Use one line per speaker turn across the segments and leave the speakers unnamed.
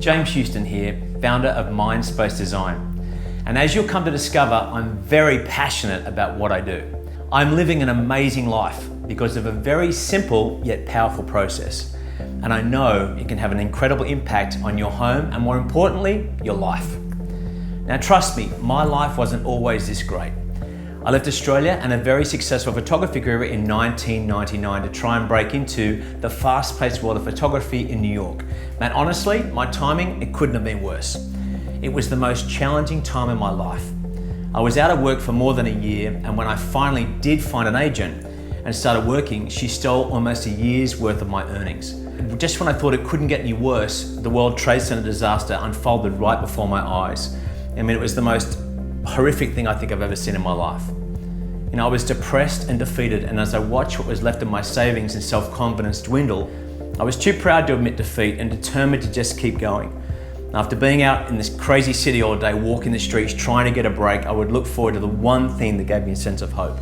James Houston here, founder of MindSpaceDesign. And as you'll come to discover, I'm very passionate about what I do. I'm living an amazing life because of a very simple yet powerful process. And I know it can have an incredible impact on your home and, more importantly, your life. Now trust me, my life wasn't always this great. I left Australia and a very successful photography career in 1999 to try and break into the fast-paced world of photography in New York. And honestly, my timing, it couldn't have been worse. It was the most challenging time in my life. I was out of work for more than a year, and when I finally did find an agent and started working, she stole almost a year's worth of my earnings. Just when I thought it couldn't get any worse, the World Trade Center disaster unfolded right before my eyes. I mean, it was the most horrific thing I think I've ever seen in my life. You know, I was depressed and defeated, and as I watched what was left of my savings and self-confidence dwindle, I was too proud to admit defeat and determined to just keep going. After being out in this crazy city all day, walking the streets, trying to get a break, I would look forward to the one thing that gave me a sense of hope.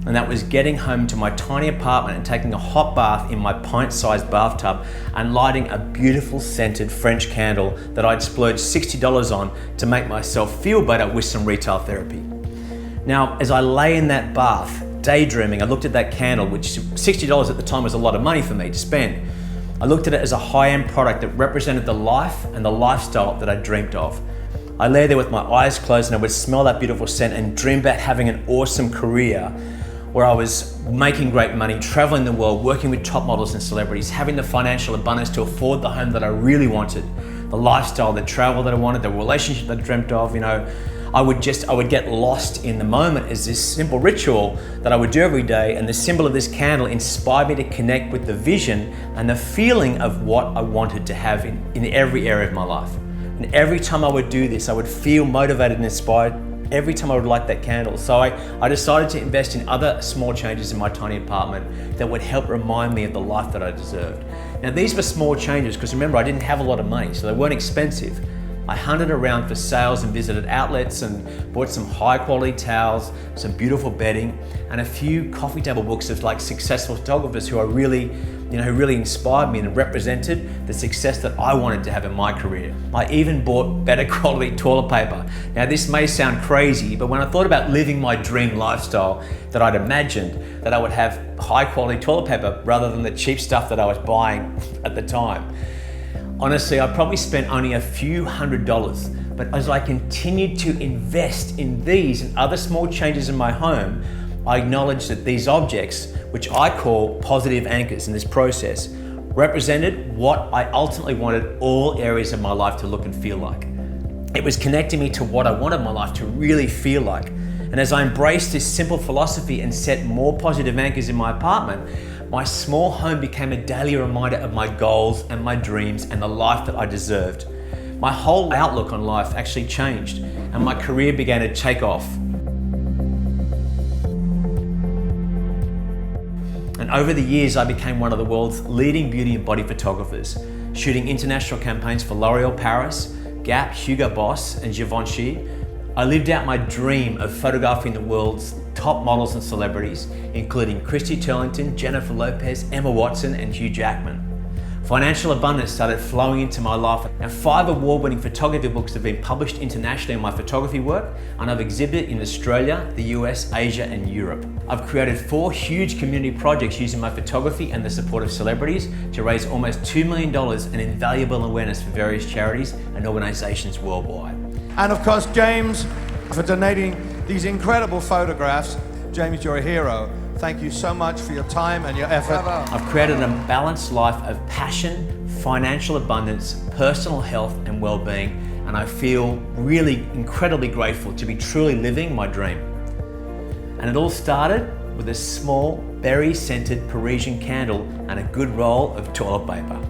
And that was getting home to my tiny apartment and taking a hot bath in my pint-sized bathtub and lighting a beautiful scented French candle that I'd splurged $60 on to make myself feel better with some retail therapy. Now, as I lay in that bath, daydreaming, I looked at that candle, which $60 at the time was a lot of money for me to spend. I looked at it as a high-end product that represented the life and the lifestyle that I dreamt of. I lay there with my eyes closed and I would smell that beautiful scent and dream about having an awesome career where I was making great money, traveling the world, working with top models and celebrities, having the financial abundance to afford the home that I really wanted, the lifestyle, the travel that I wanted, the relationship that I dreamt of. You know, I would get lost in the moment as this simple ritual that I would do every day, and the symbol of this candle inspired me to connect with the vision and the feeling of what I wanted to have in every area of my life. And every time I would do this, I would feel motivated and inspired every time I would light that candle. So I decided to invest in other small changes in my tiny apartment that would help remind me of the life that I deserved. Now these were small changes because remember, I didn't have a lot of money, so they weren't expensive. I hunted around for sales and visited outlets and bought some high quality towels, some beautiful bedding, and a few coffee table books of like successful photographers who really inspired me and represented the success that I wanted to have in my career. I even bought better quality toilet paper. Now this may sound crazy, but when I thought about living my dream lifestyle, that I'd imagined that I would have high quality toilet paper rather than the cheap stuff that I was buying at the time. Honestly, I probably spent only a few $100s, but as I continued to invest in these and other small changes in my home, I acknowledged that these objects, which I call positive anchors in this process, represented what I ultimately wanted all areas of my life to look and feel like. It was connecting me to what I wanted my life to really feel like. And as I embraced this simple philosophy and set more positive anchors in my apartment, my small home became a daily reminder of my goals and my dreams and the life that I deserved. My whole outlook on life actually changed, and my career began to take off. And over the years, I became one of the world's leading beauty and body photographers, shooting international campaigns for L'Oreal Paris, Gap, Hugo Boss, and Givenchy. I lived out my dream of photographing the world's top models and celebrities, including Christy Turlington, Jennifer Lopez, Emma Watson, and Hugh Jackman. Financial abundance started flowing into my life, and 5 award-winning photography books have been published internationally on my photography work, and I've exhibited in Australia, the US, Asia, and Europe. I've created 4 huge community projects using my photography and the support of celebrities to raise almost $2 million in invaluable awareness for various charities and organizations worldwide.
And of course, James, for donating these incredible photographs. James, you're a hero. Thank you so much for your time and your effort.
I've created a balanced life of passion, financial abundance, personal health and well-being, and I feel really incredibly grateful to be truly living my dream. And it all started with a small, berry-scented Parisian candle and a good roll of toilet paper.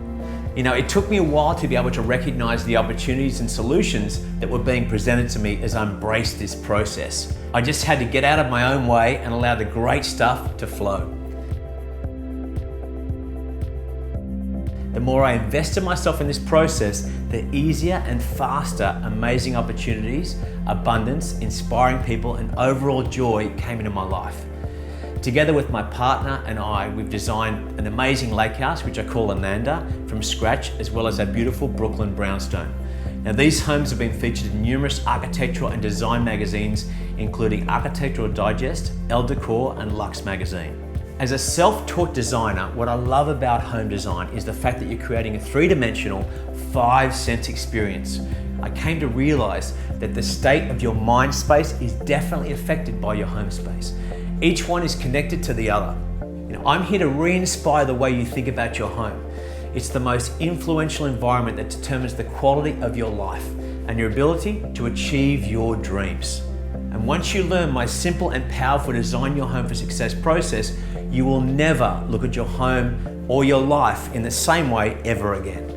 You know, it took me a while to be able to recognize the opportunities and solutions that were being presented to me as I embraced this process. I just had to get out of my own way and allow the great stuff to flow. The more I invested myself in this process, the easier and faster amazing opportunities, abundance, inspiring people, and overall joy came into my life. Together with my partner and I, we've designed an amazing lake house, which I call Ananda, from scratch, as well as our beautiful Brooklyn brownstone. Now, these homes have been featured in numerous architectural and design magazines, including Architectural Digest, Elle Decor, and Luxe magazine. As a self-taught designer, what I love about home design is the fact that you're creating a three-dimensional, five-sense experience. I came to realize that the state of your mind space is definitely affected by your home space. Each one is connected to the other. I'm here to re-inspire the way you think about your home. It's the most influential environment that determines the quality of your life and your ability to achieve your dreams. And once you learn my simple and powerful Design Your Home for Success process, you will never look at your home or your life in the same way ever again.